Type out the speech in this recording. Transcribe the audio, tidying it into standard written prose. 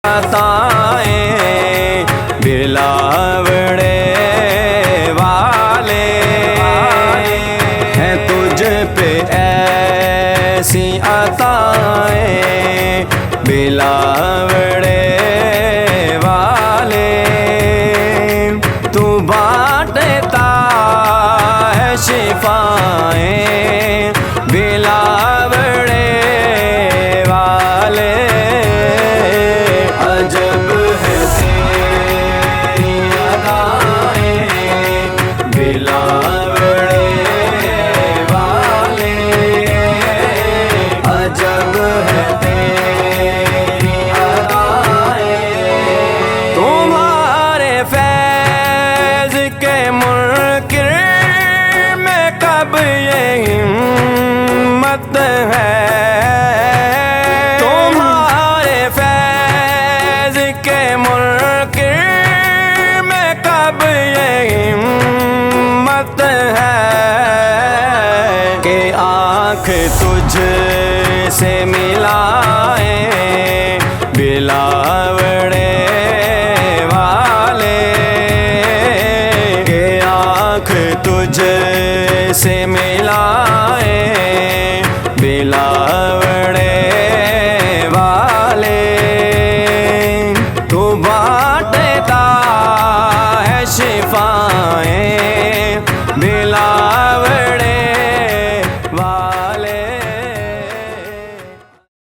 عطائیں بلاوڑے والے ہیں تجھ پہ ایسی عطائیں بلاوڑے والے تو بانٹتا ہے شفائیں بلاوڑے والے عجب ہے تیری ادائیں بلاوڑے والے عجب ہے تیری ادائیں تمہارے فیض کے منکر میں کب یہ ہمت ہے تمہارے فیض کے منکر میں کب یہ ہمت ہے کہ آنکھ تجھ سے ملائیں بلاوڑے والے کہ آنکھ تجھ سے